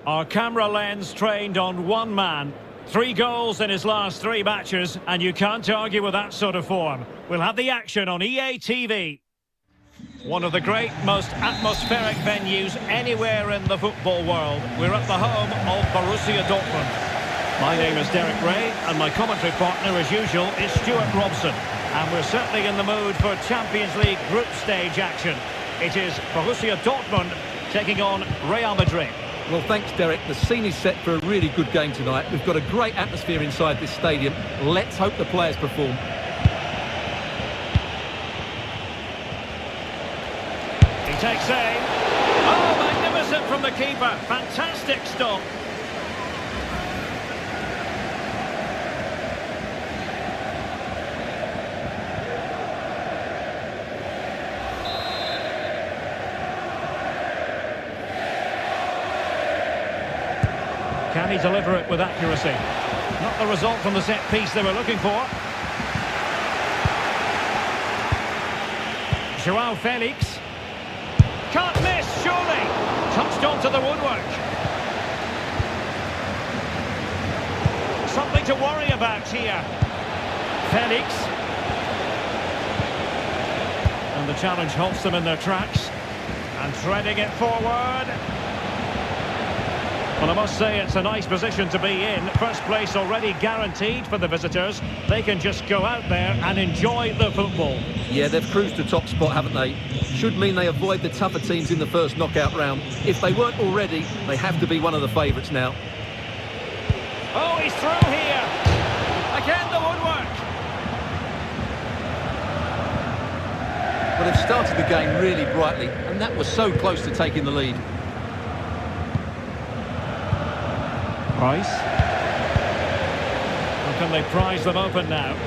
Our camera lens trained on one man. 3 goals in his last 3 matches, and you can't argue with that sort of form. We'll have the action on EA TV. One of the great, most atmospheric venues anywhere in the football world. We're at the home of Borussia Dortmund. My name is Derek Ray, and my commentary partner, as usual, is Stuart Robson. And we're certainly in the mood for Champions League group stage action. It is Borussia Dortmund taking on Real Madrid. Well, thanks, Derek. The scene is set for a really good game tonight. We've got a great atmosphere inside this stadium. Let's hope the players perform. He takes aim. Oh, magnificent from the keeper. Fantastic stop. Can he deliver it with accuracy? Not the result from the set piece they were looking for. Joao Felix. Can't miss, surely. Touched onto the woodwork. Something to worry about here. Felix. And the challenge halts them in their tracks. And threading it forward. Well, I must say it's a nice position to be in. First place already guaranteed for the visitors. They can just go out there and enjoy the football. Yeah, they've cruised to top spot, haven't they? Should mean they avoid the tougher teams in the first knockout round. If they weren't already, they have to be one of the favourites now. Oh, he's through here. Again, the woodwork. Well, they've started the game really brightly, and that was so close to taking the lead. Price. How can they prise them open now? The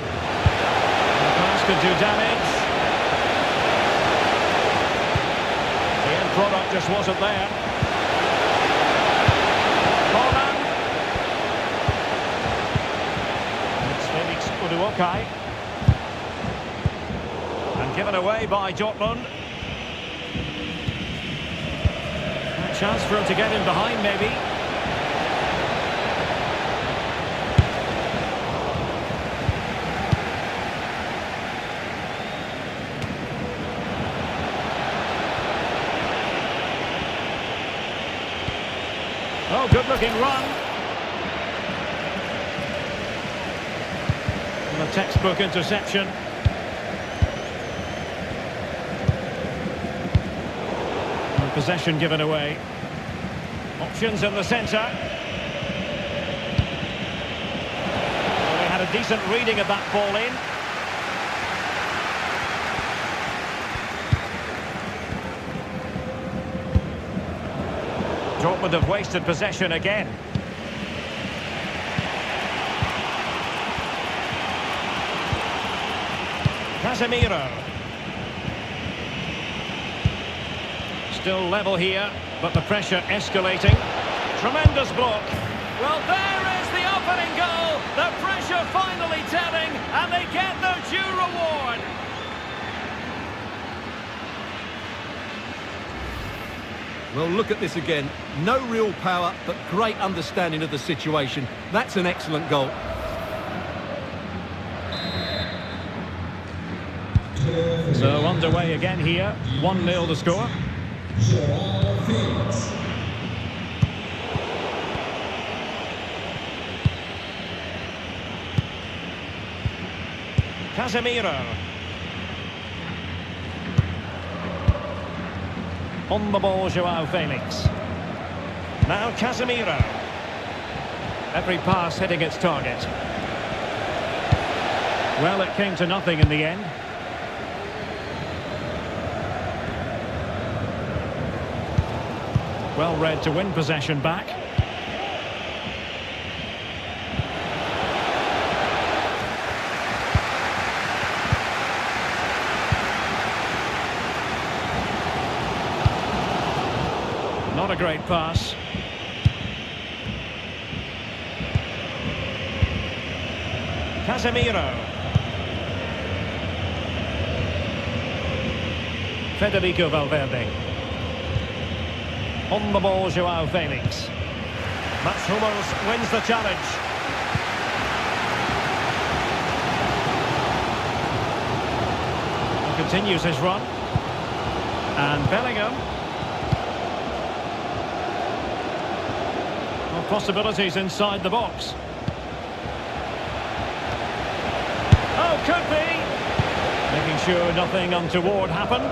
pass could do damage. The end product just wasn't there. Holland. It's Felix Uduokai. And given away by Dortmund. A chance for him to get in behind, maybe. Oh, good-looking run. And a textbook interception. And possession given away. Options in the centre. Well, they had a decent reading of that ball in. Dortmund have wasted possession again. Casemiro. Still level here, but the pressure escalating. Tremendous block. Well, there is the opening goal. The pressure finally telling, and they get their due reward. Well, look at this again. No real power, but great understanding of the situation. That's an excellent goal. So underway again here. 1-0 the score. Casemiro. On the ball, Joao Felix. Now Casemiro. Every pass hitting its target. Well, it came to nothing in the end. Well read to win possession back. Not a great pass. Casemiro. Federico Valverde. On the ball, Joao Felix. Mats Hummels wins the challenge. He continues his run. And Bellingham. Well, possibilities inside the box. Oh, could be. Making sure nothing untoward happened.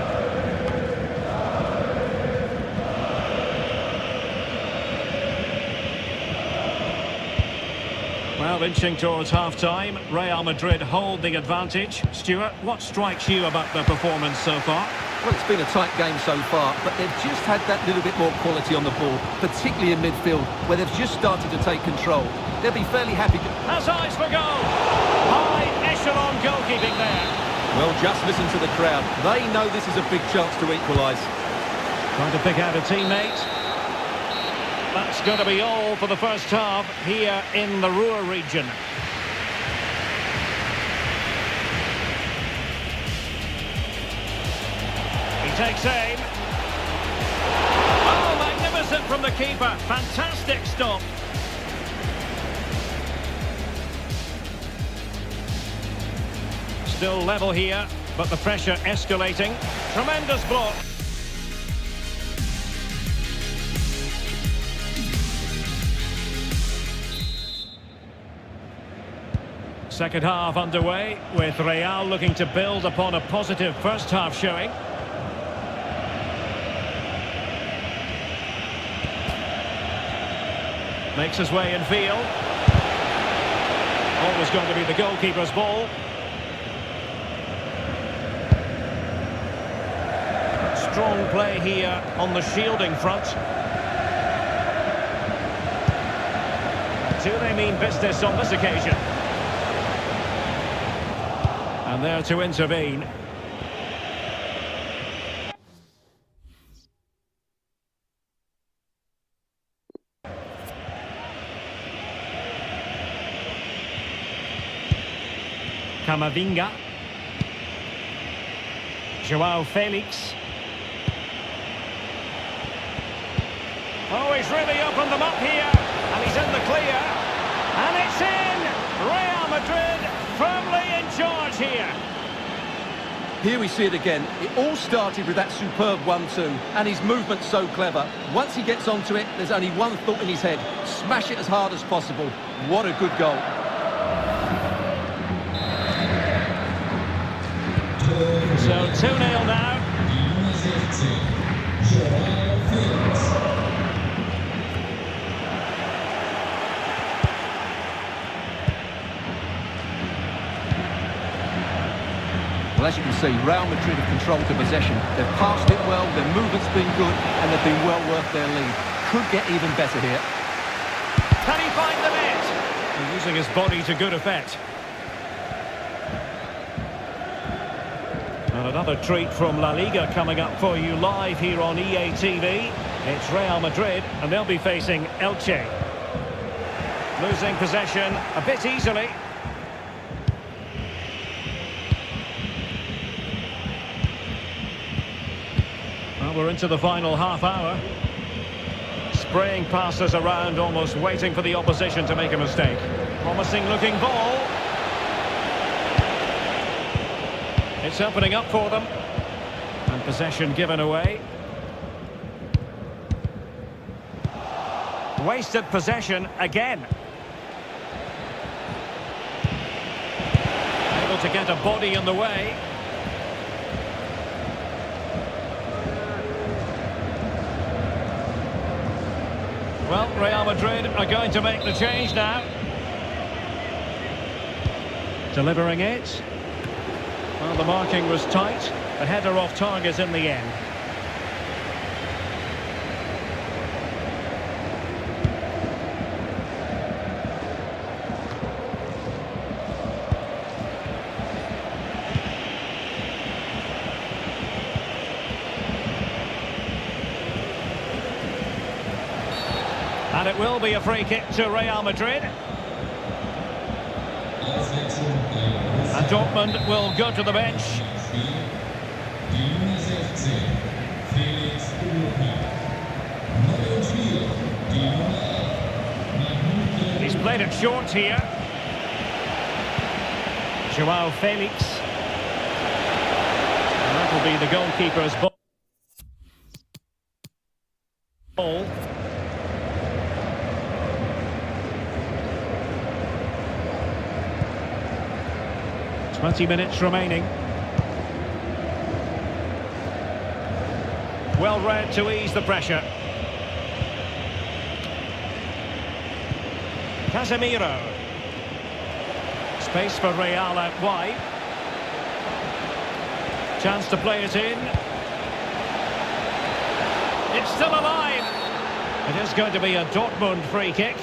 Well, inching towards half-time. Real Madrid hold the advantage. Stuart, what strikes you about the performance so far? Well, it's been a tight game so far, but they've just had that little bit more quality on the ball, particularly in midfield, where they've just started to take control. They'll be fairly happy. Has eyes for goal. High echelon goalkeeping there. Well, just listen to the crowd. They know this is a big chance to equalise. Trying to pick out a teammate. That's going to be all for the first half here in the Ruhr region. He takes aim. Oh, magnificent from the keeper. Fantastic stop. Still level here, but the pressure escalating. Tremendous block. Second half underway, with Real looking to build upon a positive first half showing. Makes his way in field. Always going to be the goalkeeper's ball. Strong play here on the shielding front. Do they mean business on this occasion? And there to intervene. Camavinga. Joao Felix. Oh, he's really opened them up here. And he's in the clear. And it's in! Real Madrid firmly in charge here. Here we see it again. It all started with that superb 1-2, and his movement's so clever. Once he gets onto it, there's only one thought in his head. Smash it as hard as possible. What a good goal. So 2-0 now. Well, as you can see, Real Madrid have controlled the possession. They've passed it well, their movement's been good, and they've been well worth their lead. Could get even better here. Can he find the net? He's using his body to good effect. And another treat from La Liga coming up for you live here on EA TV. It's Real Madrid, and they'll be facing Elche. Losing possession a bit easily. Well, we're into the final half hour. Spraying passes around, almost waiting for the opposition to make a mistake. Promising looking ball. It's opening up for them. And possession given away. Wasted possession again. Able to get a body in the way. Well, Real Madrid are going to make the change now. Delivering it. Well, the marking was tight. The header off target in the end. And it will be a free kick to Real Madrid. And Dortmund will go to the bench. played it short here. Joao Felix. And that'll be the goalkeeper's ball. 20 minutes remaining. Well read to ease the pressure. Casemiro. Space for Real out wide. Chance to play it in. It's still alive. It is going to be a Dortmund free kick.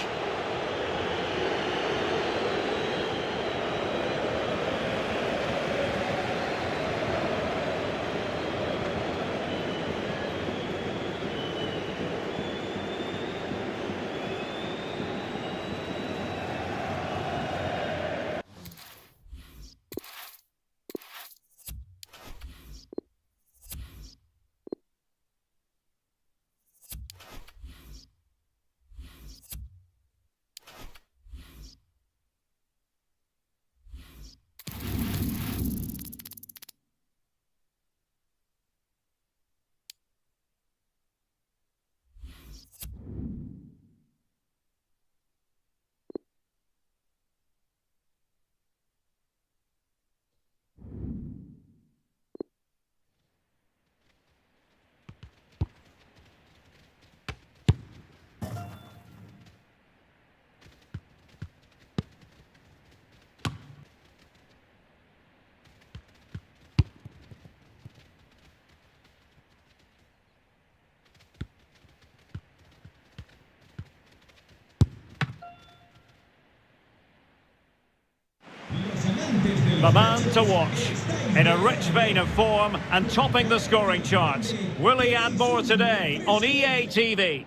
The man to watch, in a rich vein of form and topping the scoring charts. Will he add more today on EA TV?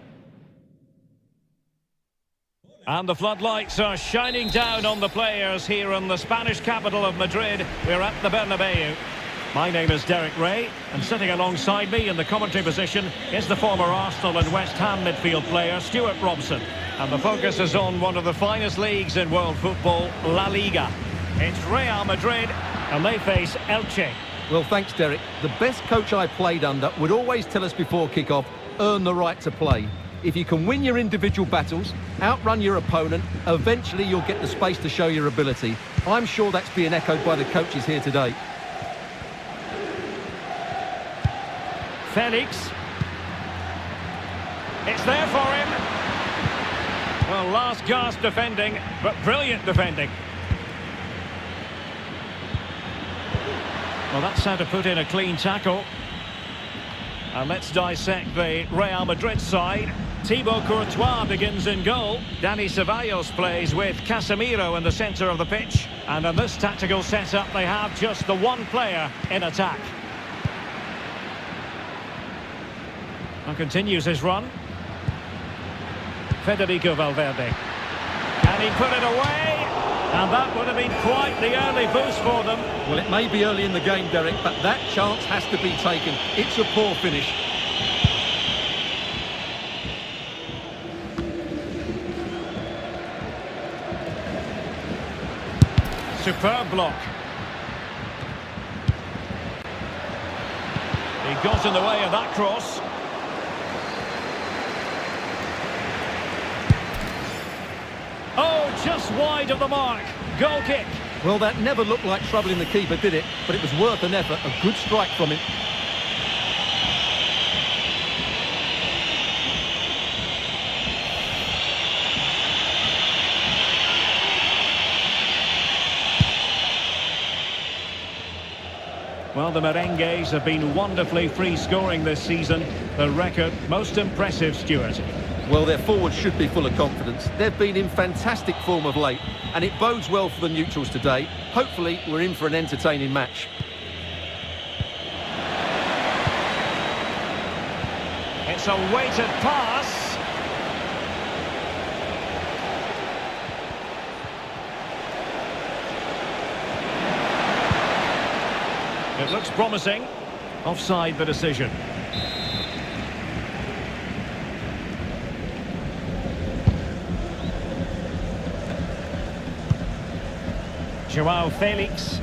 And the floodlights are shining down on the players here in the Spanish capital of Madrid. We're at the Bernabeu. My name is Derek Ray, and sitting alongside me in the commentary position is the former Arsenal and West Ham midfield player Stuart Robson. And the focus is on one of the finest leagues in world football, La Liga. It's Real Madrid, and they face Elche. Well, thanks, Derek. The best coach I played under would always tell us before kick-off, earn the right to play. If you can win your individual battles, outrun your opponent, eventually you'll get the space to show your ability. I'm sure that's being echoed by the coaches here today. Felix. It's there for him. Well, last gasp defending, but brilliant defending. Well, that's how to put in a clean tackle. And let's dissect the Real Madrid side. Thibaut Courtois begins in goal. Dani Ceballos plays with Casemiro in the centre of the pitch. And in this tactical setup, they have just the one player in attack. And continues his run. Federico Valverde. Can he put it away? And that would have been quite the early boost for them. Well, it may be early in the game, Derek, but that chance has to be taken. It's a poor finish. Superb block. He got in the way of that cross. Oh, just wide of the mark. Goal kick. Well, that never looked like troubling the keeper, did it? But it was worth an effort. A good strike from him. Well, the Merengues have been wonderfully free-scoring this season. The record most impressive, Stuart. Well, their forwards should be full of confidence. They've been in fantastic form of late, and it bodes well for the neutrals today. Hopefully, we're in for an entertaining match. It's a weighted pass. It looks promising. Offside the decision. Joao Felix.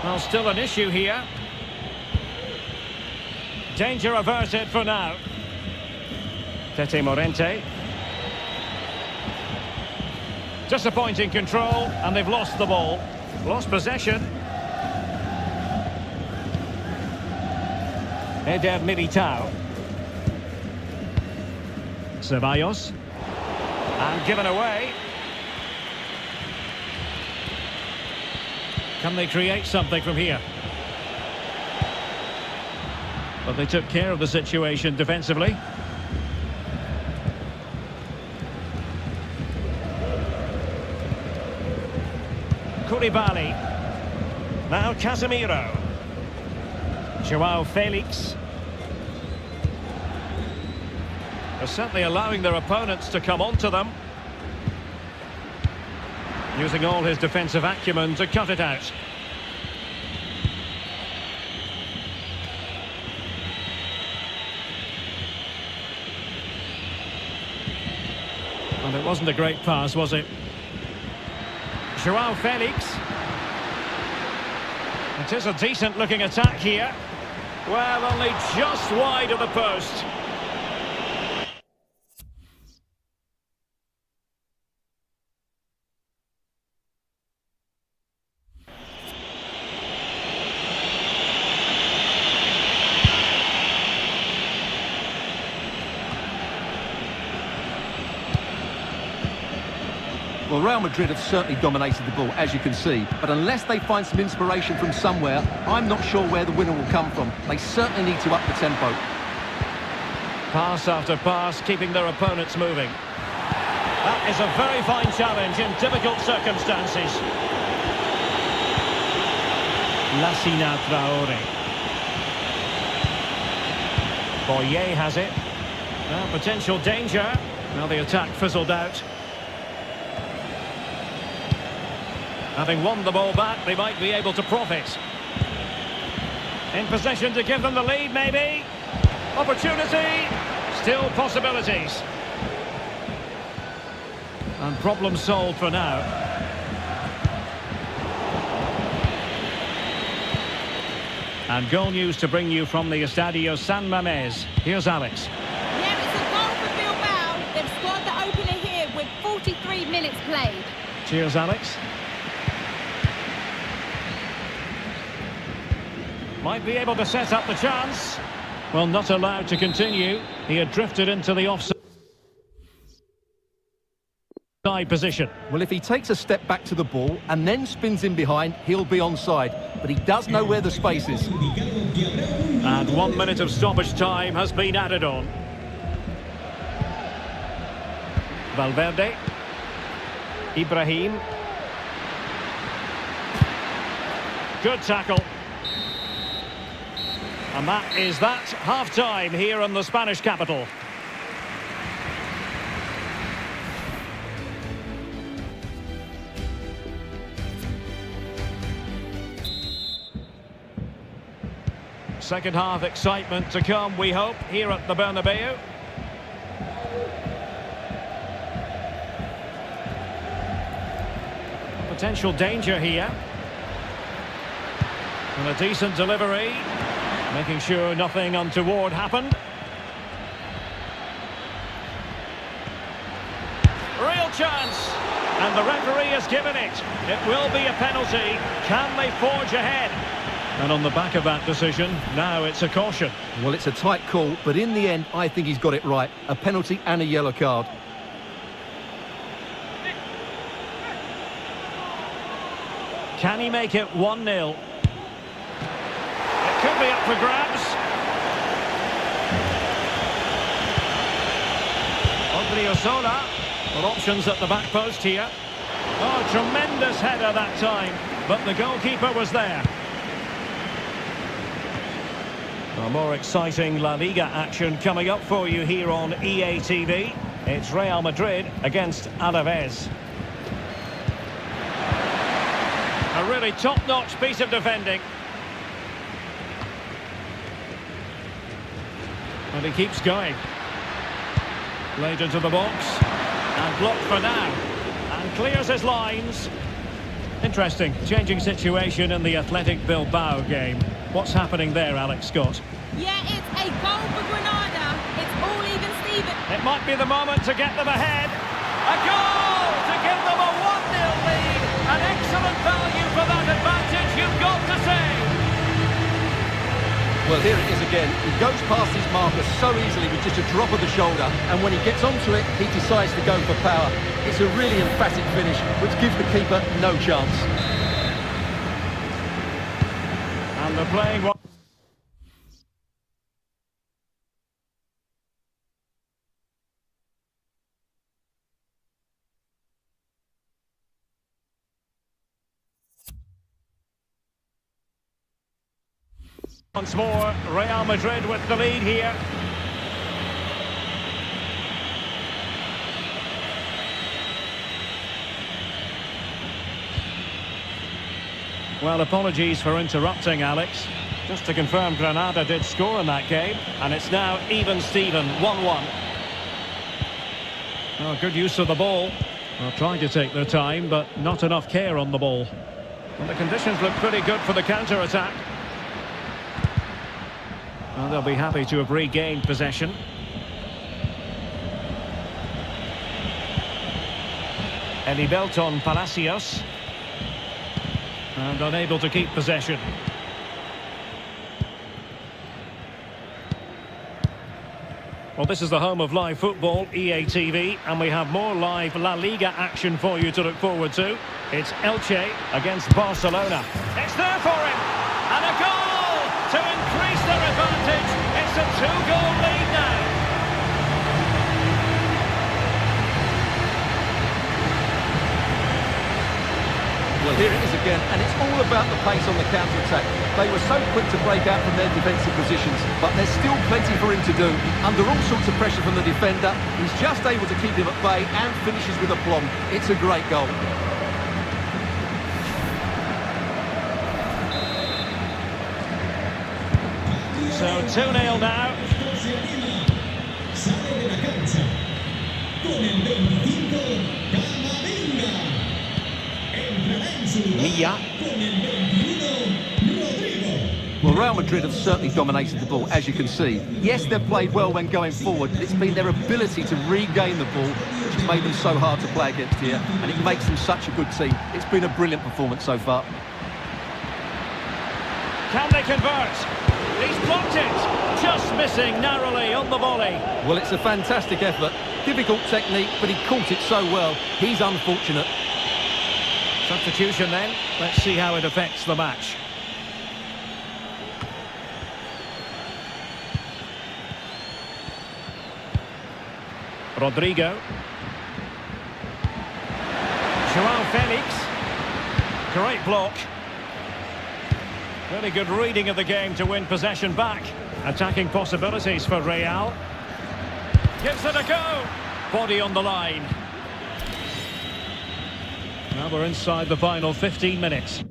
Well, still an issue here. Danger averted for now. Tete Morente. Disappointing control, and they've lost the ball. Lost possession. Eder Militao. Ceballos. And given away. Can they create something from here? But they took care of the situation defensively. Koulibaly. Now Casemiro. Joao Felix. They're certainly allowing their opponents to come onto them. Using all his defensive acumen to cut it out. And it wasn't a great pass, was it? Joao Felix. It is a decent-looking attack here. Well, only just wide of the post. Well, Real Madrid have certainly dominated the ball, as you can see. But unless they find some inspiration from somewhere, I'm not sure where the winner will come from. They certainly need to up the tempo. Pass after pass, keeping their opponents moving. That is a very fine challenge in difficult circumstances. Lassina Traore. Boye has it. Potential danger. Now the attack fizzled out. Having won the ball back, they might be able to profit. In possession to give them the lead, maybe. Opportunity. Still possibilities. And problem solved for now. And goal news to bring you from the Estadio San Mamés. Here's Alex. Yeah, it's a goal for Bilbao. They've scored the opener here with 43 minutes played. Cheers, Alex. Might be able to set up the chance. Well, not allowed to continue. He had drifted into the offside position. Well, if he takes a step back to the ball and then spins in behind, he'll be onside. But he does know where the space is. And 1 minute of stoppage time has been added on. Valverde. Ibrahim. Good tackle. And that is that, half-time here in the Spanish capital. Second half excitement to come, we hope, here at the Bernabeu. Potential danger here. And a decent delivery. Making sure nothing untoward happened. Real chance. And the referee has given it. It will be a penalty. Can they forge ahead? And on the back of that decision, now it's a caution. Well, it's a tight call, but in the end, I think he's got it right. A penalty and a yellow card. Can he make it 1-0? Could be up for grabs. Odriozola. Well, options at the back post here. Oh, tremendous header that time. But the goalkeeper was there. A more exciting La Liga action coming up for you here on EA TV. It's Real Madrid against Alaves. A really top-notch piece of defending. And he keeps going. Laid into the box. And blocked for now. And clears his lines. Interesting, changing situation in the Athletic Bilbao game. What's happening there, Alex Scott? Yeah, it's a goal for Granada. It's all even Steven. It might be the moment to get them ahead. A goal to give them a 1-0 lead. An excellent value for that advantage, you've got to say. Well, here it is again. He goes past his marker so easily with just a drop of the shoulder, and when he gets onto it, he decides to go for power. It's a really emphatic finish, which gives the keeper no chance. And they're playing one. Once more, Real Madrid with the lead here. Well, apologies for interrupting, Alex. Just to confirm, Granada did score in that game, and it's now even Steven, 1-1. Oh, good use of the ball. Well, trying to take their time, but not enough care on the ball. Well, the conditions look pretty good for the counter-attack. Well, they'll be happy to have regained possession. Elibelton Palacios. And unable to keep possession. Well, this is the home of live football, EA TV, and we have more live La Liga action for you to look forward to. It's Elche against Barcelona. It's there for him! And a goal! To increase their advantage, it's a 2-goal lead now. Well, here it is again, and it's all about the pace on the counter-attack. They were so quick to break out from their defensive positions, but there's still plenty for him to do. Under all sorts of pressure from the defender, he's just able to keep him at bay and finishes with aplomb. It's a great goal. So 2-0 now. Milla. Well, Real Madrid have certainly dominated the ball, as you can see. Yes, they've played well when going forward, but it's been their ability to regain the ball which has made them so hard to play against here, and it makes them such a good team. It's been a brilliant performance so far. Can they convert? He's blocked it, just missing narrowly on the volley. Well, it's a fantastic effort. Difficult technique, but he caught it so well. He's unfortunate. Substitution then. Let's see how it affects the match. Rodrigo. Joao Felix. Great block. Really good reading of the game to win possession back. Attacking possibilities for Real. Gives it a go. Body on the line. Now we're inside the final 15 minutes.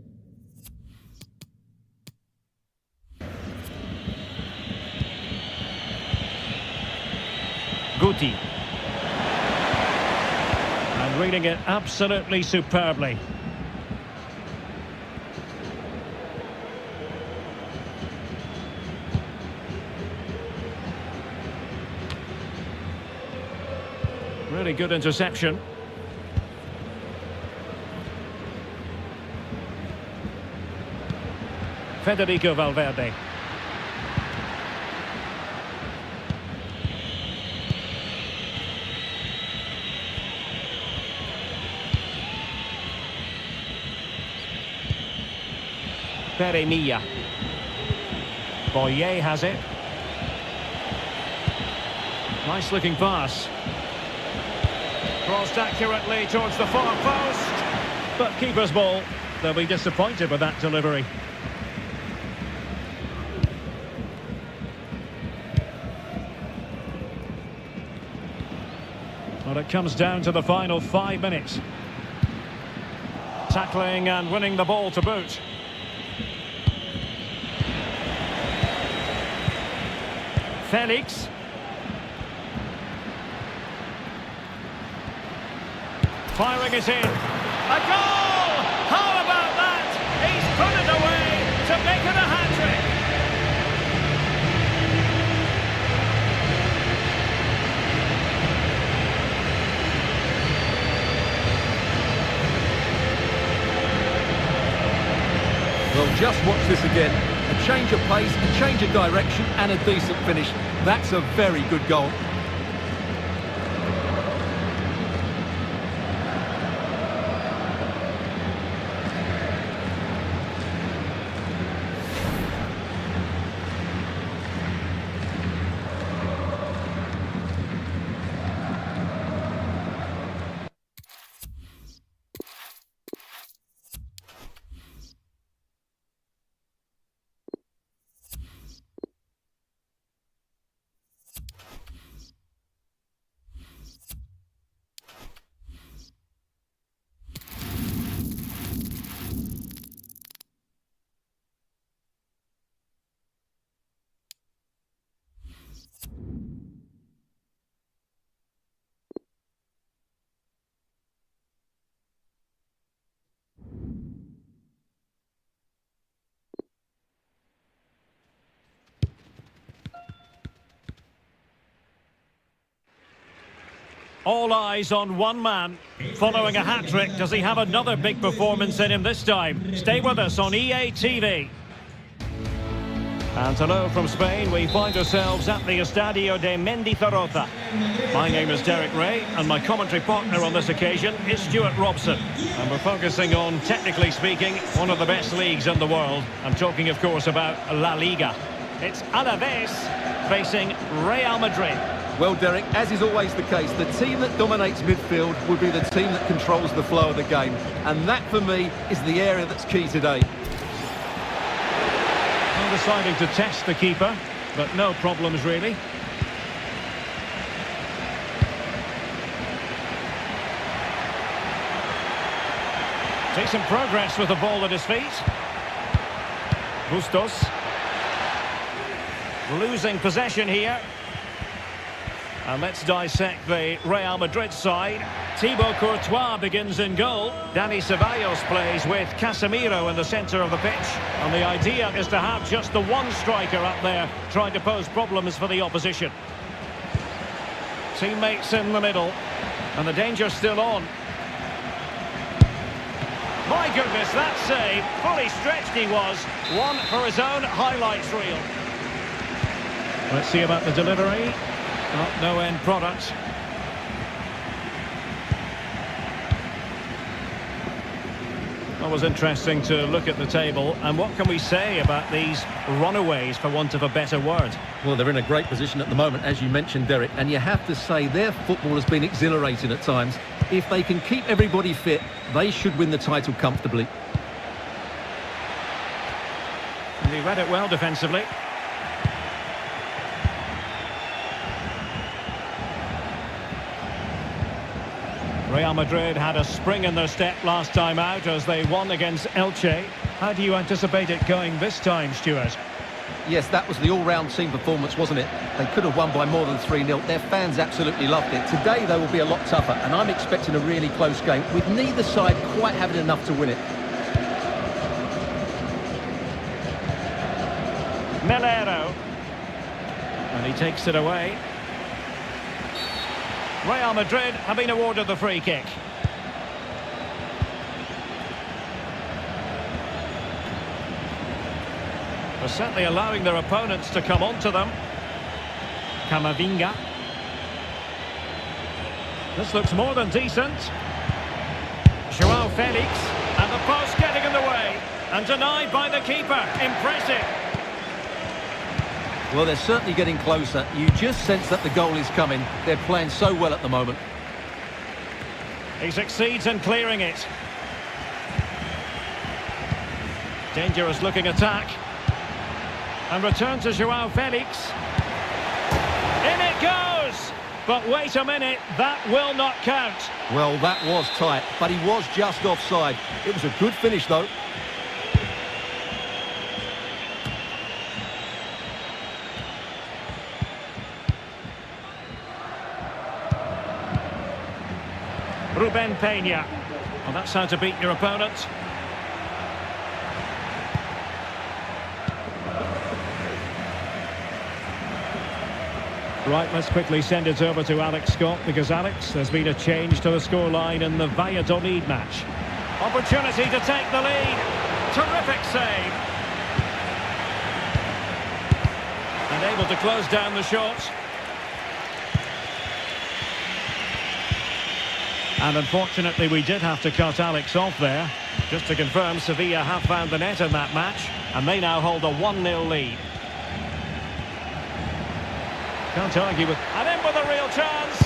Guti. And reading it absolutely superbly. Really good interception. Federico Valverde. Pere Milla. Boye has it. Nice looking pass. Crossed accurately towards the far post. But keeper's ball. They'll be disappointed with that delivery. Well, it comes down to the final 5 minutes. Tackling and winning the ball to boot. Felix. Firing it in. A goal! How about that? He's put it away to make it a hat-trick. Well, just watch this again. A change of pace, a change of direction, and a decent finish. That's a very good goal. All eyes on one man. Following a hat-trick, does he have another big performance in him this time? Stay with us on EA TV. And hello from Spain, we find ourselves at the Estadio de Mendizorroza. My name is Derek Ray, and my commentary partner on this occasion is Stuart Robson. And we're focusing on, technically speaking, one of the best leagues in the world. I'm talking, of course, about La Liga. It's Alaves facing Real Madrid. Well, Derek, as is always the case, the team that dominates midfield will be the team that controls the flow of the game. And that, for me, is the area that's key today. Well, deciding to test the keeper, but no problems, really. Decent progress with the ball at his feet. Bustos. Losing possession here. And let's dissect the Real Madrid side. Thibaut Courtois begins in goal. Dani Ceballos plays with Casemiro in the centre of the pitch. And the idea is to have just the one striker up there trying to pose problems for the opposition. Teammates in the middle. And the danger's still on. My goodness, that save. Fully stretched he was. One for his own highlights reel. Let's see about the delivery. No end product. It was interesting to look at the table, and what can we say about these runaways, for want of a better word? Well, they're in a great position at the moment, as you mentioned, Derek, and you have to say their football has been exhilarating at times. If they can keep everybody fit, they should win the title comfortably. And he read it well defensively. Real Madrid had a spring in their step last time out as they won against Elche. How do you anticipate it going this time, Stuart? Yes, that was the all-round team performance, wasn't it? They could have won by more than 3-0. Their fans absolutely loved it. Today, they will be a lot tougher, and I'm expecting a really close game, with neither side quite having enough to win it. Melero. And he takes it away. Real Madrid have been awarded the free kick. They're certainly allowing their opponents to come onto them. Camavinga. This looks more than decent. Joao Felix. And the post getting in the way. And denied by the keeper. Impressive. Well, they're certainly getting closer. You just sense that the goal is coming. They're playing so well at the moment. He succeeds in clearing it. Dangerous looking attack. And return to Joao Felix. In it goes! But wait a minute, that will not count. Well, that was tight, but he was just offside. It was a good finish, though. Ruben Peña. Well, that's how to beat your opponent. Right, let's quickly send it over to Alex Scott, because Alex, there's been a change to the scoreline in the Valladolid match. Opportunity to take the lead. Terrific save. And able to close down the shot. And unfortunately, we did have to cut Alex off there. Just to confirm, Sevilla have found the net in that match, and they now hold a 1-0 lead. Can't argue with... And in with a real chance.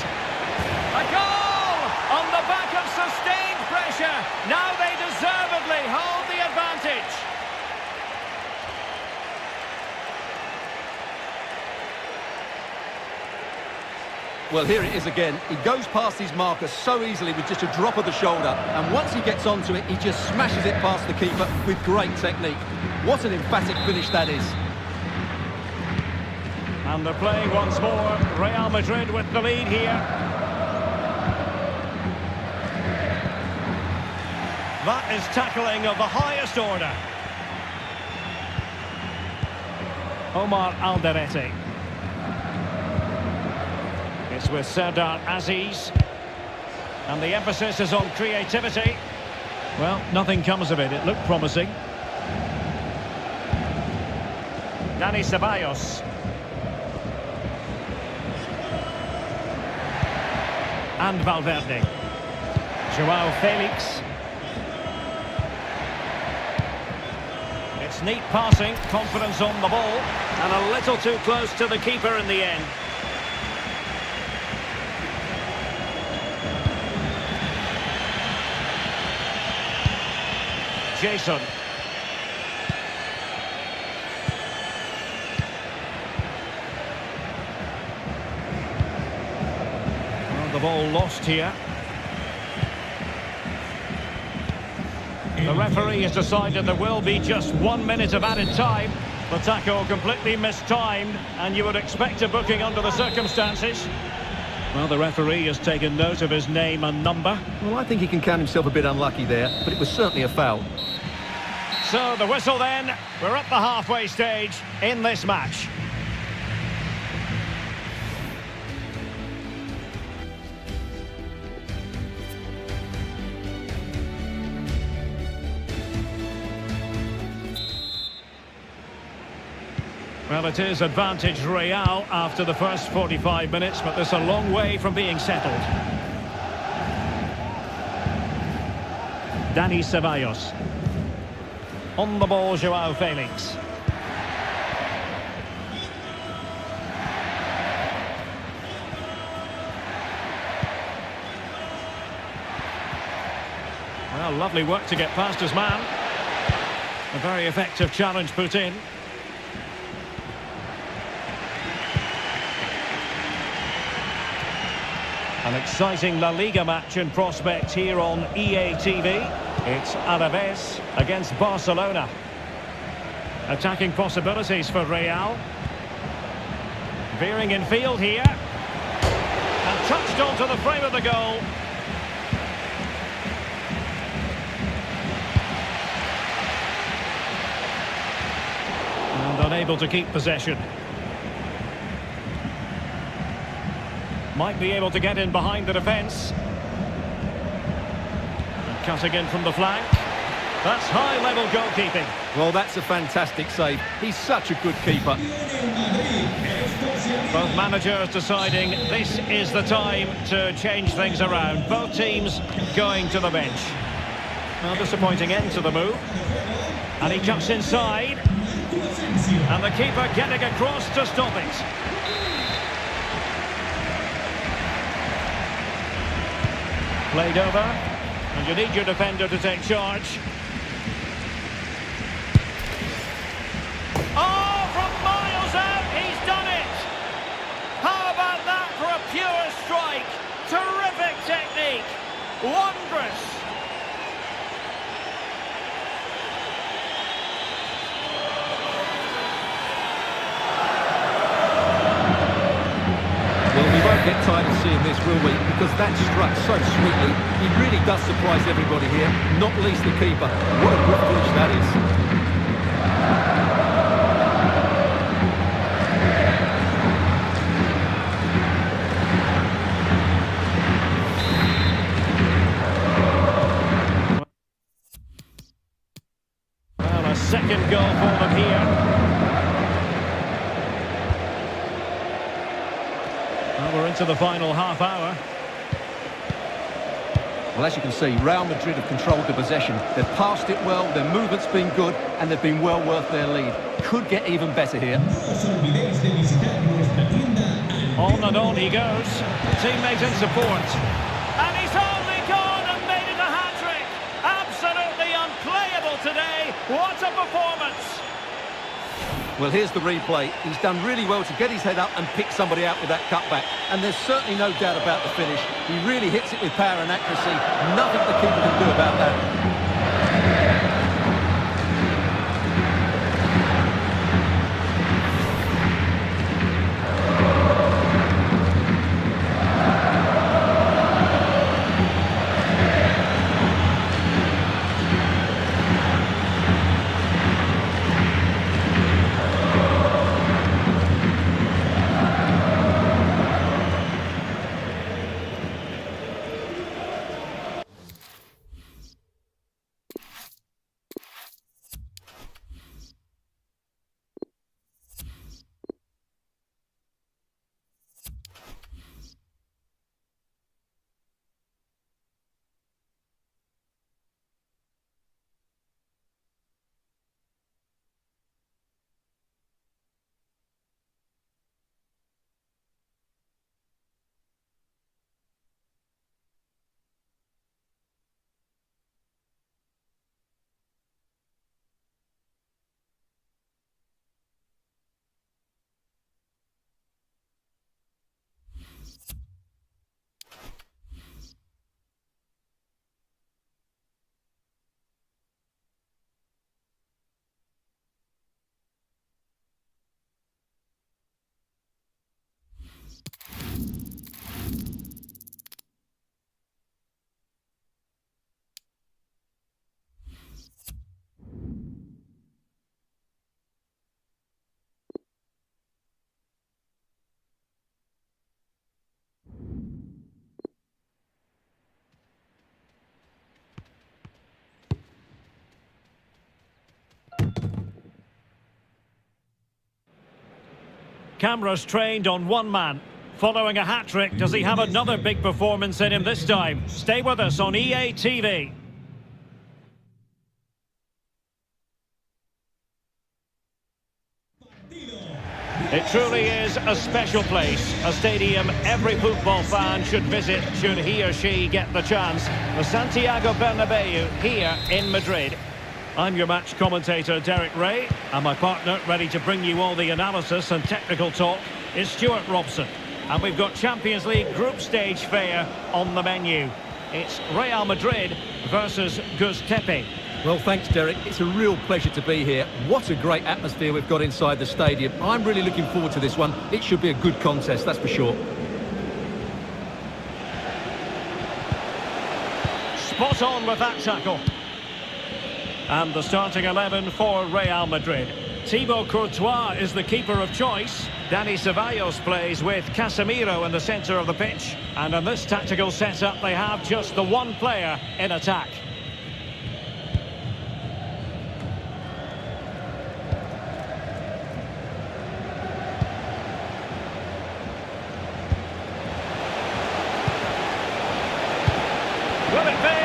A goal! On the back of sustained pressure. Now they deservedly hold the advantage. Well, here it is again. He goes past his marker so easily with just a drop of the shoulder. And once he gets onto it, he just smashes it past the keeper with great technique. What an emphatic finish that is. And they're playing once more. Real Madrid with the lead here. That is tackling of the highest order. Omar Alderete. It's with Serdar Aziz. And the emphasis is on creativity. Well, nothing comes of it. It looked promising. Dani Ceballos. And Valverde. Joao Felix. It's neat passing, confidence on the ball, and a little too close to the keeper in the end. Jason. The ball lost here. The referee has decided there will be just 1 minute of added time. The tackle completely mistimed, and you would expect a booking under the circumstances. Well, the referee has taken note of his name and number. Well, I think he can count himself a bit unlucky there, but it was certainly a foul. So the whistle then. We're at the halfway stage in this match. Well, it is advantage Real after the first 45 minutes, but there's a long way from being settled. Dani Ceballos. On the ball, Joao Felix. Well, lovely work to get past his man. A very effective challenge put in. An exciting La Liga match in prospect here on EA TV. It's Alaves against Barcelona. Attacking possibilities for Real. Veering in field here. And touched onto the frame of the goal. And unable to keep possession. Might be able to get in behind the defence. Cutting in from the flank. That's high-level goalkeeping. Well, that's a fantastic save. He's such a good keeper. Both managers deciding this is the time to change things around. Both teams going to the bench. Well, disappointing end to the move. And he jumps inside. And the keeper getting across to stop it. Played over, and you need your defender to take charge. Oh, from miles out, he's done it! How about that for a pure strike? Terrific technique! Wondrous! Well, we won't get tired of seeing seeing this, will we? Because that struck so sweetly. He really does surprise everybody here, not least the keeper. What a good finish that is. Well, a second goal for them here. Well, we're into the final half hour. Well, as you can see, Real Madrid have controlled the possession. They've passed it well, their movement's been good, and they've been well worth their lead. Could get even better here. On he goes. Teammate in support. And he's only gone and made it a hat-trick. Absolutely unplayable today. What a performance. Well, here's the replay. He's done really well to get his head up and pick somebody out with that cutback. And there's certainly no doubt about the finish. He really hits it with power and accuracy. Nothing the keeper can do about that. Cameras trained on one man. Following a hat-trick, does he have another big performance in him this time? Stay with us on EA TV. It truly is a special place, a stadium every football fan should visit should he or she get the chance. The Santiago Bernabeu here in Madrid. I'm your match commentator, Derek Ray, and my partner, ready to bring you all the analysis and technical talk, is Stuart Robson. And we've got Champions League group stage fare on the menu. It's Real Madrid versus Göztepe. Well, thanks, Derek. It's a real pleasure to be here. What a great atmosphere we've got inside the stadium. I'm really looking forward to this one. It should be a good contest, that's for sure. Spot on with that tackle. And the starting 11 for Real Madrid. Thibaut Courtois is the keeper of choice. Dani Ceballos plays with Casemiro in the centre of the pitch. And in this tactical setup, they have just the one player in attack. Will it be?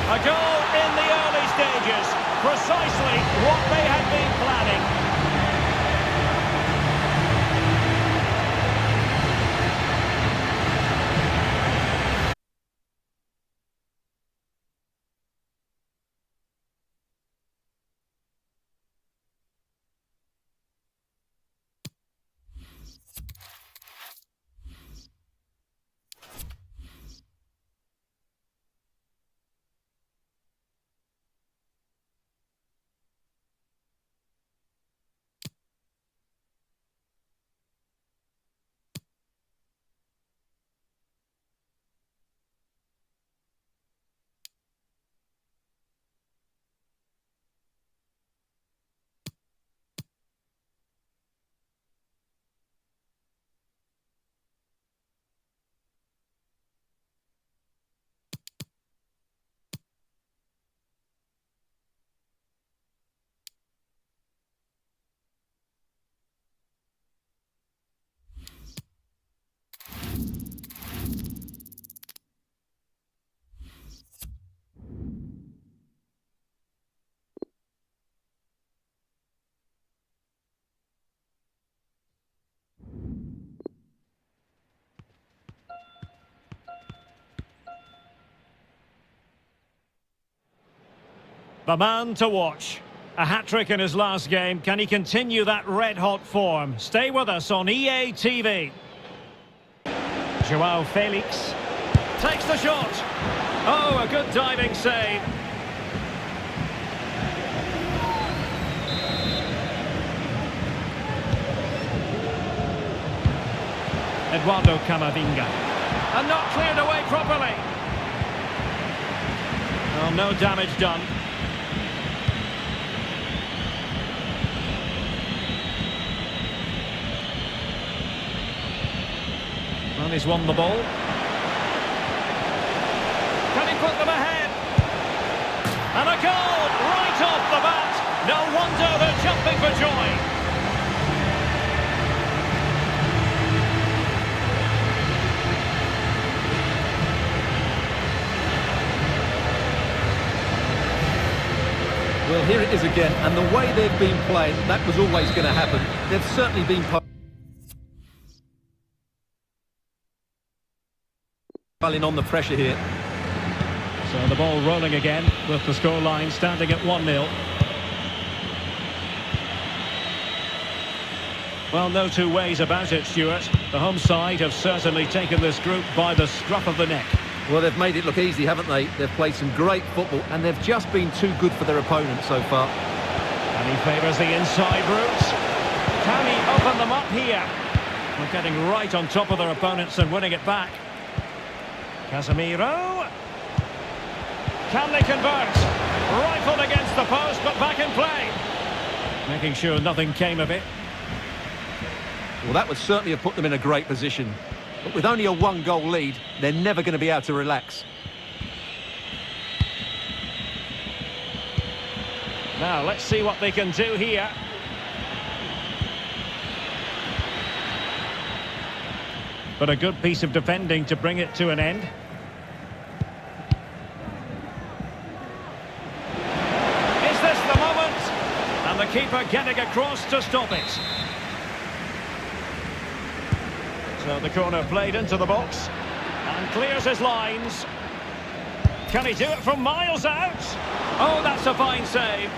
A goal in the early stages. Precisely what they had been planning. The man to watch. A hat-trick in his last game. Can he continue that red-hot form? Stay with us on EA TV. Joao Felix takes the shot. Oh, a good diving save. Eduardo Camavinga. And not cleared away properly. Well, no damage done. And he's won the ball. Can he put them ahead? And a goal right off the bat. No wonder they're jumping for joy. Well, here it is again, and the way they've been playing, that was always going to happen. They've certainly been piling on the pressure here. So the ball rolling again with the scoreline standing at 1-0. Well, no two ways about it, Stuart. The home side have certainly taken this group by the scruff of the neck. Well, they've made it look easy, haven't they? They've played some great football, and they've just been too good for their opponent so far. And he favours the inside route. Can he open them up here? We're getting right on top of their opponents and winning it back. Casemiro. Can they convert? Rifled against the post, but back in play. Making sure nothing came of it. Well, that would certainly have put them in a great position. But with only a one-goal lead, they're never going to be able to relax. Now, let's see what they can do here. But a good piece of defending to bring it to an end. Is this the moment? And the keeper getting across to stop it. So the corner played into the box and clears his lines. Can he do it from miles out? Oh, that's a fine save.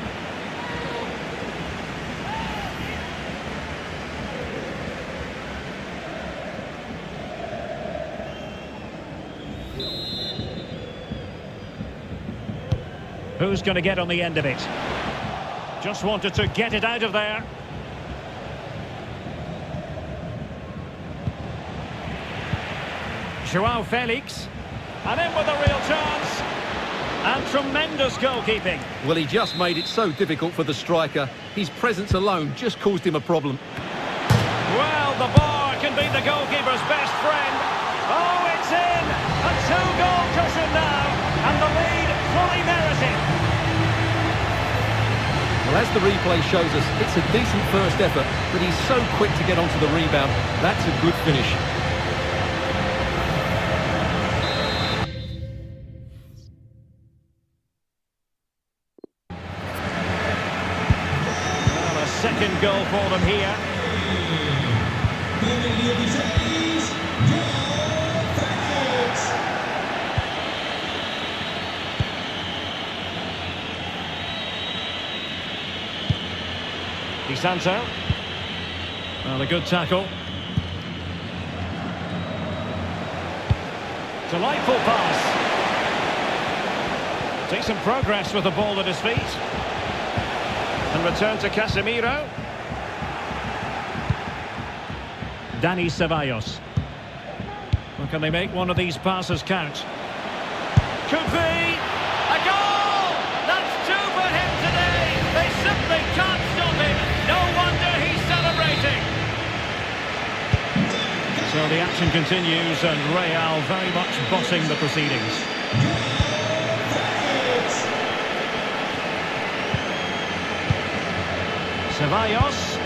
Who's going to get on the end of it? Just wanted to get it out of there. Joao Felix, and in with a real chance, and tremendous goalkeeping. Well, he just made it so difficult for the striker. His presence alone just caused him a problem. Well, the bar can be the goalkeeper's best friend. Oh, it's in! A two-goal cushion now, and the lead fully merited. Well, as the replay shows us, it's a decent first effort, but he's so quick to get onto the rebound. That's a good finish. Second goal for them here. Di Santo. Well, a good tackle. Delightful pass. Decent progress with the ball at his feet. And return to Casemiro. Dani Ceballos. Well, can they make one of these passes count? Could be! A goal! That's two for him today! They simply can't stop him! No wonder he's celebrating! So the action continues and Real very much bossing the proceedings. Ceballos.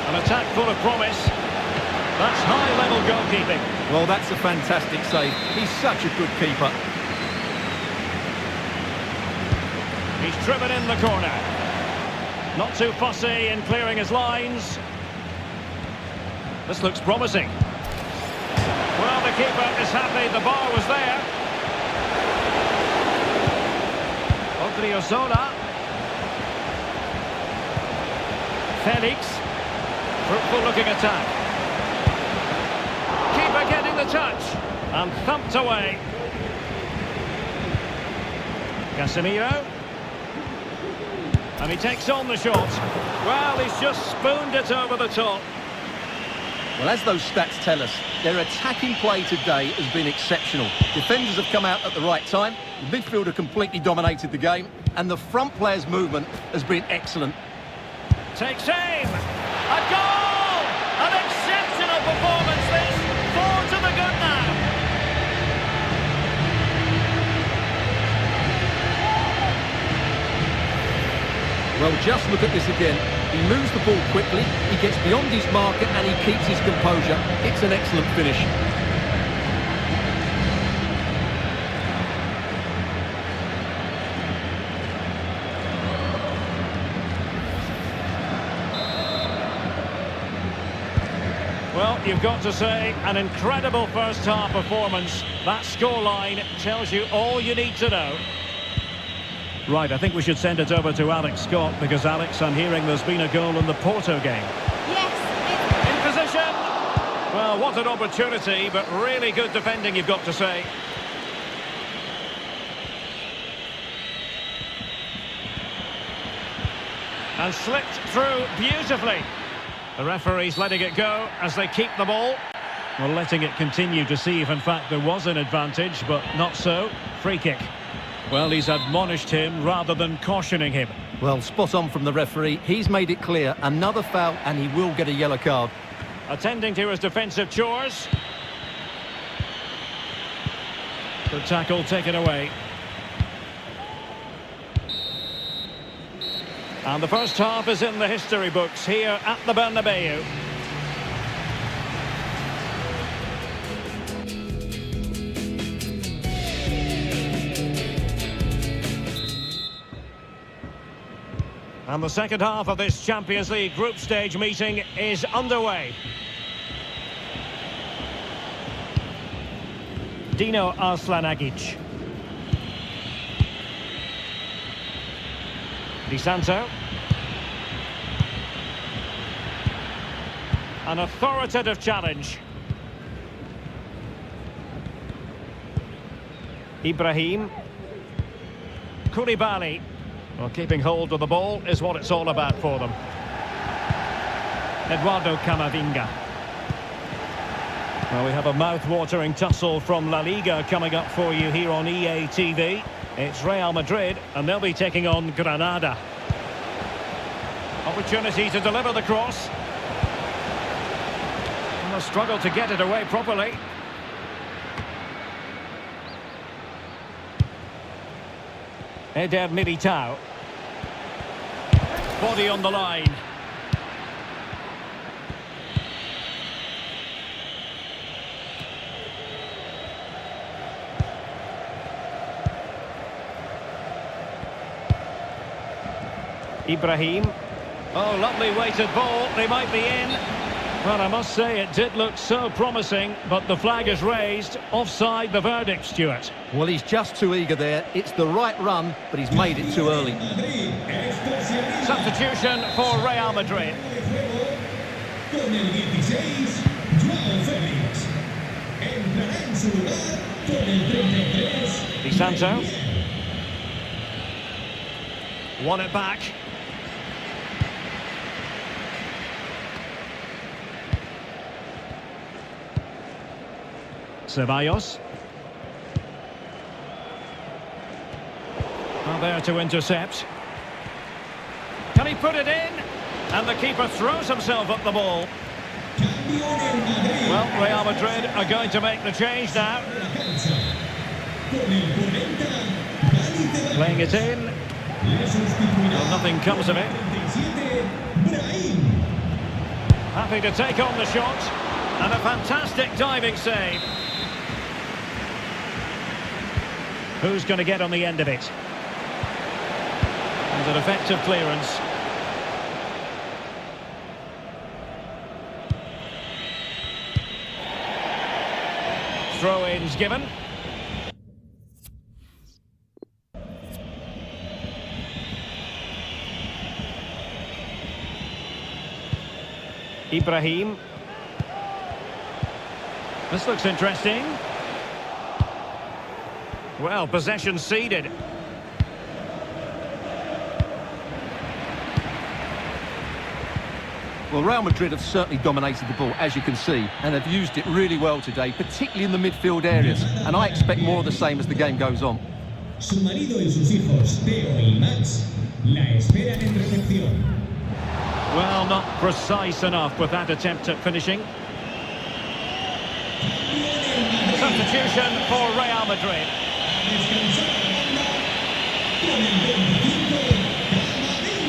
An attack full of promise. That's high-level goalkeeping. Well, that's a fantastic save. He's such a good keeper. He's driven in the corner. Not too fussy in clearing his lines. This looks promising. Well, the keeper is happy the bar was there. Odriozola. Felix. Fruitful looking attack. Keeper getting the touch. And thumped away. Casemiro. And he takes on the shot. Well, he's just spooned it over the top. Well, as those stats tell us, their attacking play today has been exceptional. Defenders have come out at the right time, the midfielder completely dominated the game, and the front player's movement has been excellent. Takes aim! A goal! An exceptional performance this! 4 to the good now! Well, just look at this again. He moves the ball quickly, he gets beyond his marker and he keeps his composure. It's an excellent finish. Well, you've got to say, an incredible first-half performance. That scoreline tells you all you need to know. Right, I think we should send it over to Alex Scott, because, Alex, I'm hearing there's been a goal in the Porto game. Yes. In position! Well, what an opportunity, but really good defending, you've got to say. And slipped through beautifully. The referee's letting it go as they keep the ball. Well, letting it continue to see if, in fact, there was an advantage, but not so. Free kick. Well, he's admonished him rather than cautioning him. Well, spot on from the referee. He's made it clear. Another foul and he will get a yellow card. Attending to his defensive chores. The tackle taken away. And the first half is in the history books here at the Bernabeu. And the second half of this Champions League group stage meeting is underway. Dino Aslanagic. Di Santo. An authoritative challenge. Ibrahim. Koulibaly. Well, keeping hold of the ball is what it's all about for them. Eduardo Camavinga. Well, we have a mouth-watering tussle from La Liga coming up for you here on EA TV. It's Real Madrid, and they'll be taking on Granada. Opportunity to deliver the cross. And a struggle to get it away properly. Eder Militao. Body on the line. Ibrahim. Oh, lovely weighted ball. They might be in. Well, I must say it did look so promising, but the flag is raised. Offside the verdict, Stuart. Well, he's just too eager there. It's the right run, but he's made it too early. Substitution for Real Madrid. Di Santo. Won it back. Ceballos. Well, there to intercept. Can he put it in? And the keeper throws himself at the ball. Well, Real Madrid are going to make the change now. Playing it in. Well, nothing comes of it. Happy to take on the shot. And a fantastic diving save. Who's going to get on the end of it? And an effective clearance. Throw-ins given. Ibrahim. This looks interesting. Well, possession ceded. Well, Real Madrid have certainly dominated the ball, as you can see, and have used it really well today, particularly in the midfield areas. And I expect more of the same as the game goes on. Su marido y sus hijos, Theo y Max, la esperan en recepción. Well, not precise enough with that attempt at finishing. Substitution for Real Madrid.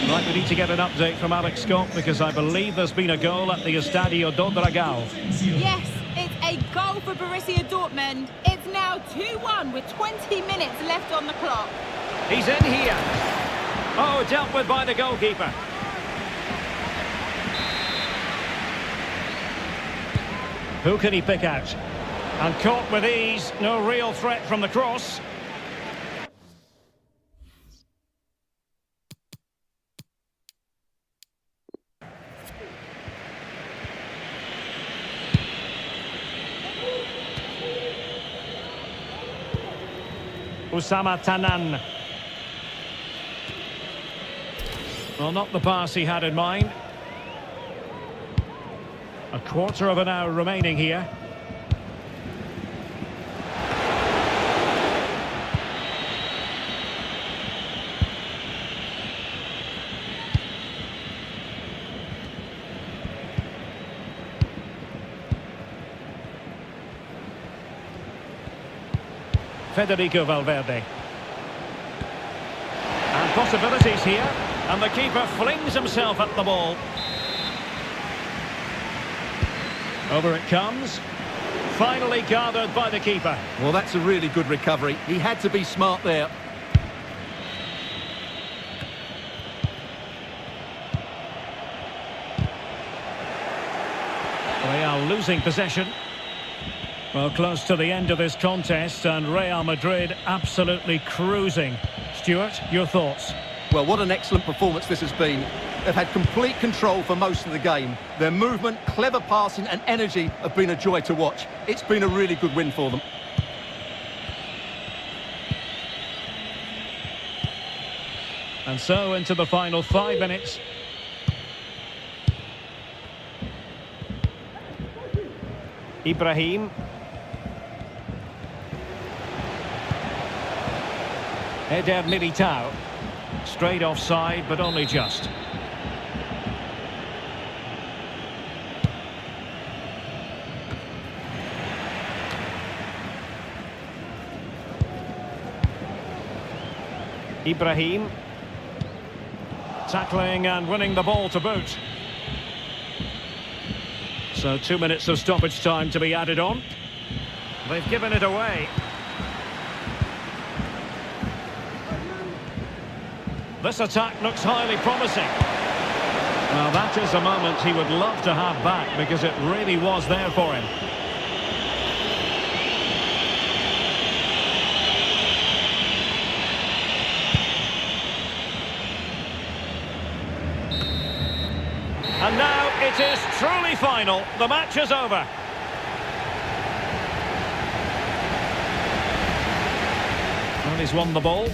Right, we need to get an update from Alex Scott because I believe there's been a goal at the Estadio do Dragão. Yes, it's a goal for Borussia Dortmund. It's now 2-1 with 20 minutes left on the clock. He's in here. Oh, dealt with by the goalkeeper. Who can he pick out? And caught with ease. No real threat from the cross. Usama Tanan. Well, not the pass he had in mind. A quarter of an hour remaining here. Federico Valverde. And possibilities here. And the keeper flings himself at the ball. Over it comes. Finally gathered by the keeper. Well, that's a really good recovery. He had to be smart there. They are losing possession. Well, close to the end of this contest, and Real Madrid absolutely cruising. Stuart, your thoughts? Well, what an excellent performance this has been. They've had complete control for most of the game. Their movement, clever passing and energy have been a joy to watch. It's been a really good win for them. And so into the final 5 minutes. Ibrahim. Eder Militao. Straight offside, but only just. Ibrahim. Tackling and winning the ball to boot. So 2 minutes of stoppage time to be added on. They've given it away. This attack looks highly promising. Well, that is a moment he would love to have back because it really was there for him. And now it is truly final. The match is over. Well, he's won the ball.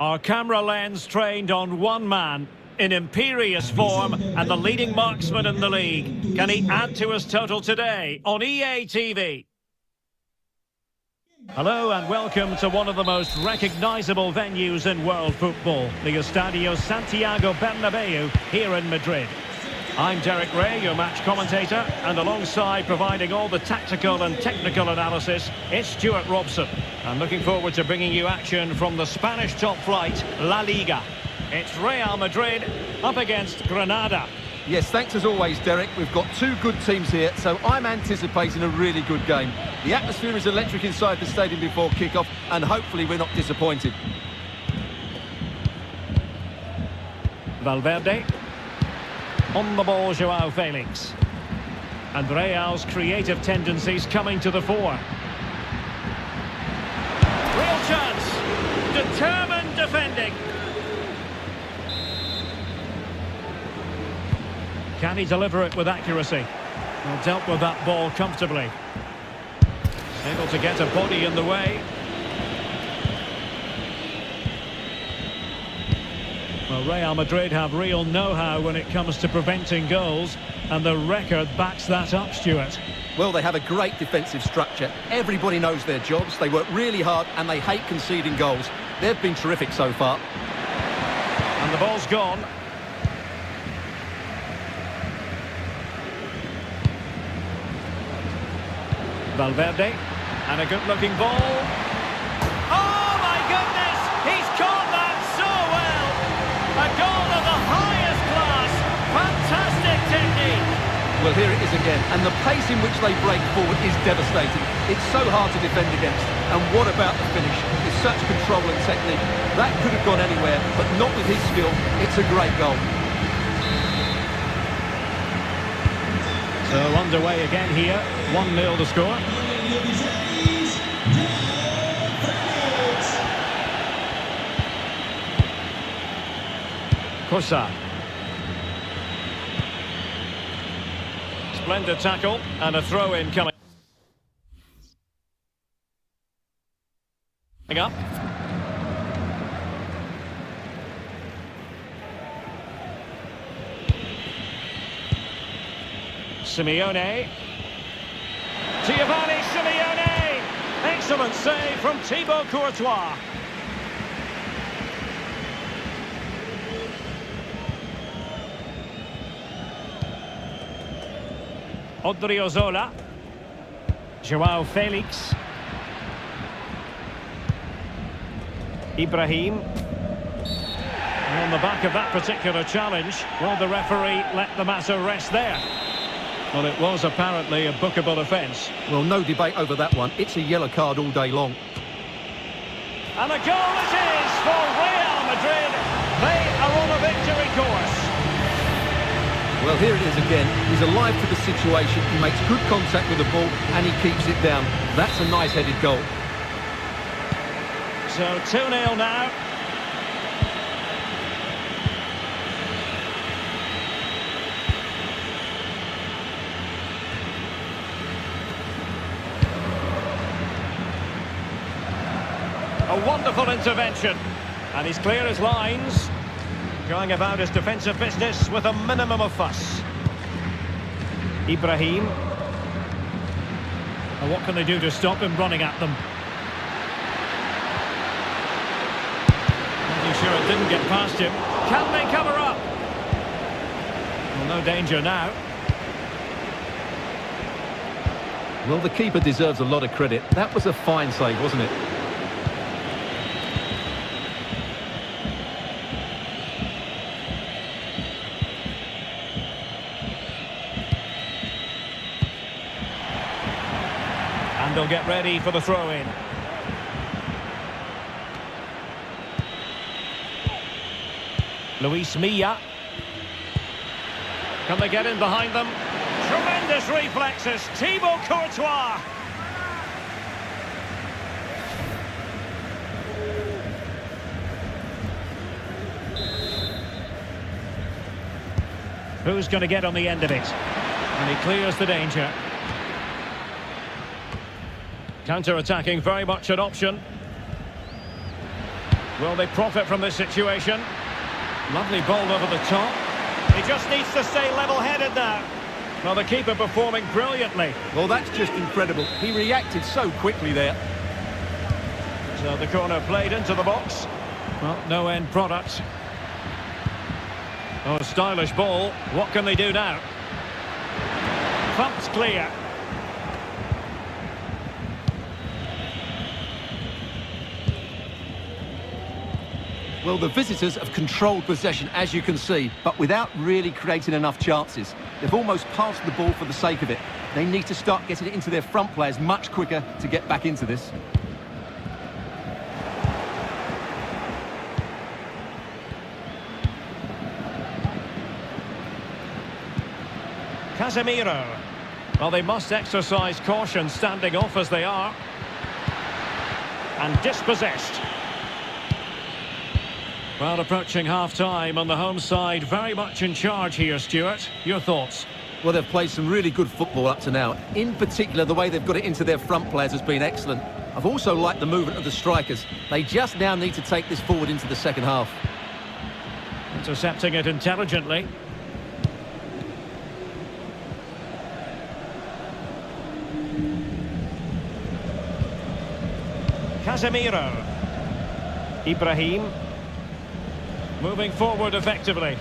Our camera lens trained on one man in imperious form and the leading marksman in the league. Can he add to his total today on EA TV? Hello and welcome to one of the most recognisable venues in world football, the Estadio Santiago Bernabeu here in Madrid. I'm Derek Ray, your match commentator, and alongside providing all the tactical and technical analysis, it's Stuart Robson. I'm looking forward to bringing you action from the Spanish top flight, La Liga. It's Real Madrid up against Granada. Yes, thanks as always, Derek. We've got two good teams here, so I'm anticipating a really good game. The atmosphere is electric inside the stadium before kick-off, and hopefully we're not disappointed. Valverde. On the ball, Joao Felix. And Real's creative tendencies coming to the fore. Real chance. Determined defending. Can he deliver it with accuracy? Well, dealt with that ball comfortably. Able to get a body in the way. Well, Real Madrid have real know-how when it comes to preventing goals, and the record backs that up, Stuart. Well, they have a great defensive structure. Everybody knows their jobs. They work really hard and they hate conceding goals. They've been terrific so far. And the ball's gone. Valverde. And a good-looking ball. Oh, my goodness! He's caught that so well! A goal of the highest class. Fantastic technique. Well, here it is again, and the pace in which they break forward is devastating. It's so hard to defend against. And what about the finish? With such control and technique. That could have gone anywhere, but not with his skill. It's a great goal. So underway again here. 1-0 to score. Kosa. Splendid tackle and a throw-in coming up. Simeone. Giovanni Simeone! Excellent save from Thibaut Courtois. Odriozola. Joao Felix. Ibrahim. And on the back of that particular challenge, well, the referee let the matter rest there. Well, it was apparently a bookable offence. Well, no debate over that one. It's a yellow card all day long. And a goal it is for Real Madrid. They are on a victory course. Well, here it is again. He's alive to the situation. He makes good contact with the ball and he keeps it down. That's a nice-headed goal. So 2-0 now. A wonderful intervention. And he's clear his lines. Going about his defensive business with a minimum of fuss. Ibrahim. And what can they do to stop him running at them? Making sure it didn't get past him. Can they cover up? Well, no danger now. Well, the keeper deserves a lot of credit. That was a fine save, wasn't it? And they'll get ready for the throw-in. Luis Milla. Can they get in behind them? Tremendous reflexes. Thibaut Courtois. Who's going to get on the end of it? And he clears the danger. Counter-attacking, very much an option. Will they profit from this situation? Lovely ball over the top. He just needs to stay level-headed now. Well, the keeper performing brilliantly. Well, that's just incredible. He reacted so quickly there. So the corner played into the box. Well, no end product. Oh, stylish ball. What can they do now? Pumped clear. Well, the visitors have controlled possession, as you can see, but without really creating enough chances. They've almost passed the ball for the sake of it. They need to start getting it into their front players much quicker to get back into this. Casemiro. Well, they must exercise caution standing off as they are. And dispossessed. Well, approaching half-time on the home side, very much in charge here, Stuart. Your thoughts? Well, they've played some really good football up to now. In particular, the way they've got it into their front players has been excellent. I've also liked the movement of the strikers. They just now need to take this forward into the second half. Intercepting it intelligently. Casemiro. Ibrahim. Moving forward effectively.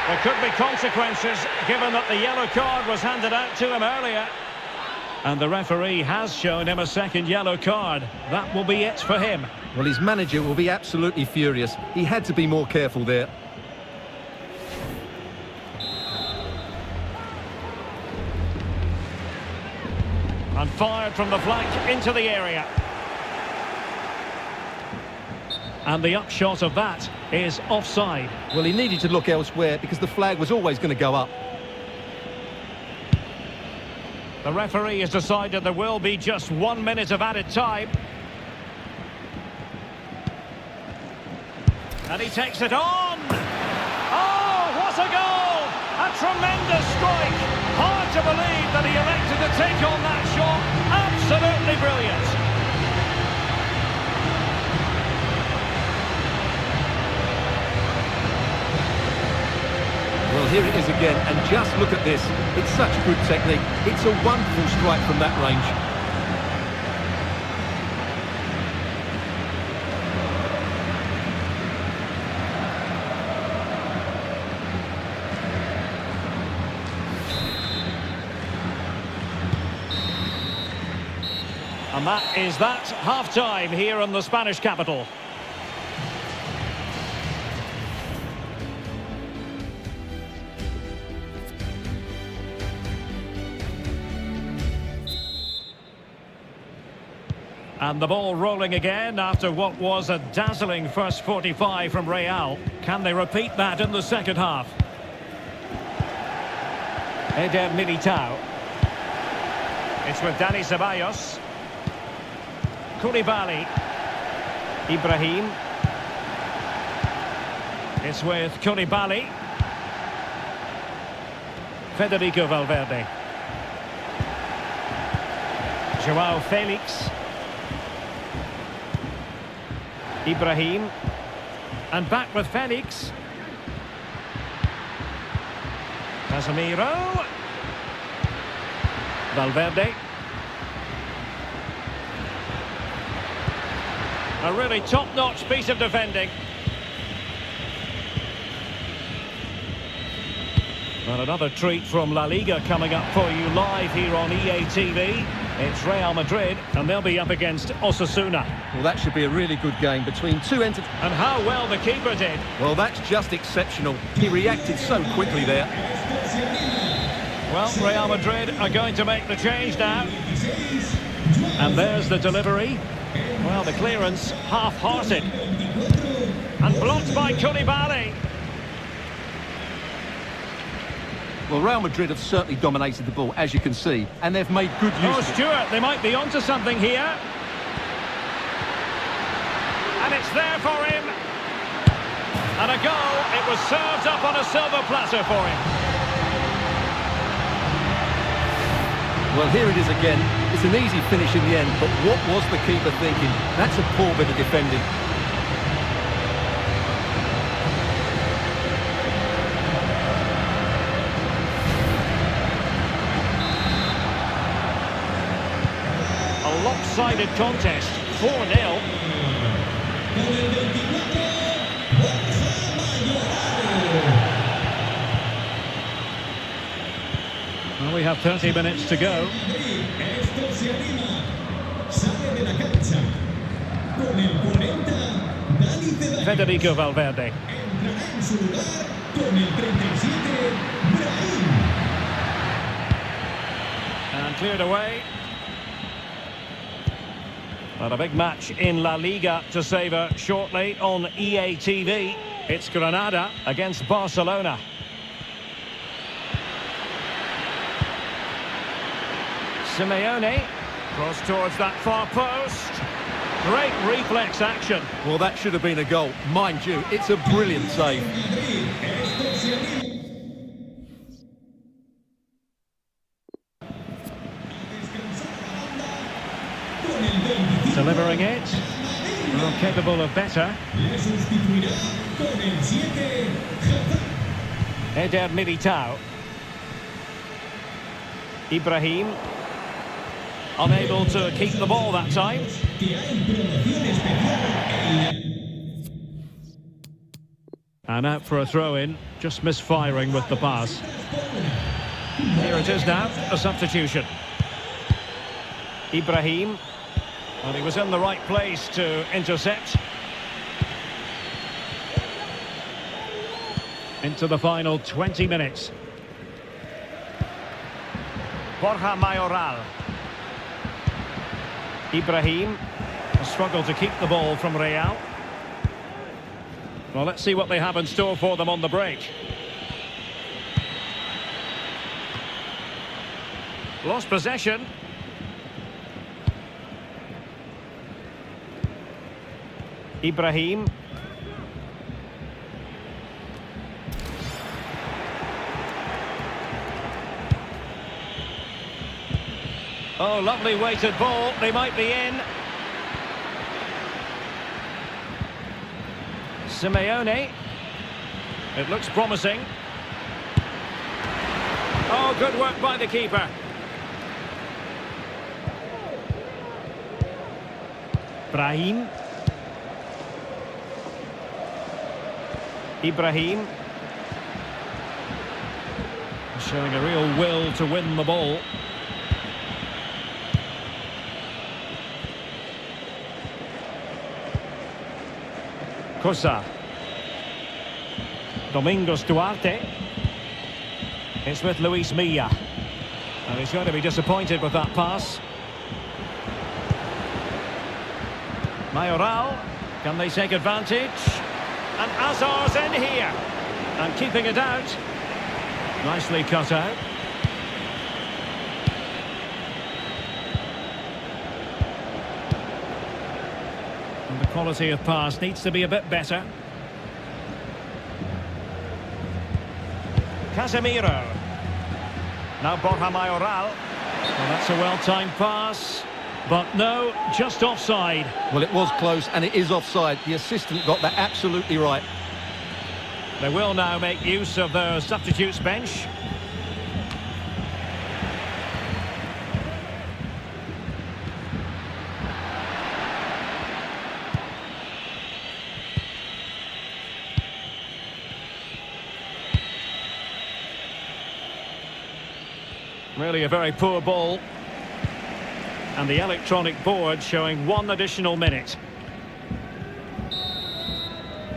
There could be consequences given that the yellow card was handed out to him earlier. And the referee has shown him a second yellow card. That will be it for him. Well, his manager will be absolutely furious. He had to be more careful there. And fired from the flank into the area. And the upshot of that is offside. Well, he needed to look elsewhere because the flag was always going to go up. The referee has decided there will be just 1 minute of added time. And he takes it on! Oh, what a goal! A tremendous strike! Hard to believe that he elected to take on that shot. Absolutely brilliant! Well, here it is again, and just look at this. It's such good technique. It's a wonderful strike from that range. And that is that, half-time here in the Spanish capital. And the ball rolling again after what was a dazzling first 45 from Real. Can they repeat that in the second half? Eder Militao. It's with Dani Ceballos. Koulibaly. Ibrahim. It's with Koulibaly. Federico Valverde. Joao Felix. Ibrahim. And back with Felix. Casemiro. Valverde. A really top-notch piece of defending. And another treat from La Liga coming up for you live here on EA TV. It's Real Madrid, and they'll be up against Osasuna. Well, that should be a really good game between two And how well the keeper did. Well, that's just exceptional. He reacted so quickly there. Well, Real Madrid are going to make the change now. And there's the delivery. Well, the clearance half-hearted. And blocked by Koulibaly. Well, Real Madrid have certainly dominated the ball, as you can see, and they've made good use of it. Stuart, they might be onto something here. And it's there for him. And a goal. It was served up on a silver platter for him. Well, here it is again. It's an easy finish in the end, but what was the keeper thinking? That's a poor bit of defending. A lopsided contest, 4-0. have 30 minutes to go. Esto se anima. Sale de la cancha. Con el 40, Dani Ceballos. Federico Valverde. Entrará en su lugar con el 37, Brahim. And cleared away. But a big match in La Liga to savour shortly on EA TV. It's Granada against Barcelona. Simeone, cross towards that far post. Great reflex action. Well, that should have been a goal. Mind you, it's a brilliant save. Esto se anima. Con el 25, Delivering it. Well, capable of better. le sustituirá con el 7, Hazard. Eder Militao. Ibrahim. Unable to keep the ball that time. Que hay promoción especial en And out for a throw-in. Just misfiring with the pass. Here it is now, a substitution. Ibrahim. And he was in the right place to intercept. Into the final 20 minutes. Borja Mayoral. Ibrahim. A struggle to keep the ball from Real. Well, let's see what they have in store for them on the break. Lost possession. Ibrahim. Oh, lovely weighted ball. They might be in. Simeone. It looks promising. Oh, good work by the keeper. Brahim. Ibrahim. Showing a real will to win the ball. Cosa. Domingos Duarte. It's with Luis Milla. And he's going to be disappointed with that pass. Mayoral. Can they take advantage? And Hazard's in here. And keeping it out. Nicely cut out. And the quality of pass needs to be a bit better. Casemiro. Now Borja Mayoral. Well, that's a well-timed pass. But no, just offside. Well, it was close, and it is offside. The assistant got that absolutely right. They will now make use of their substitutes bench. Really a very poor ball. And the electronic board showing 1 additional minute.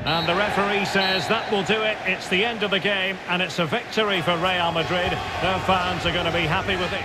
And the referee says that will do it. It's the end of the game, and it's a victory for Real Madrid. Their fans are going to be happy with it.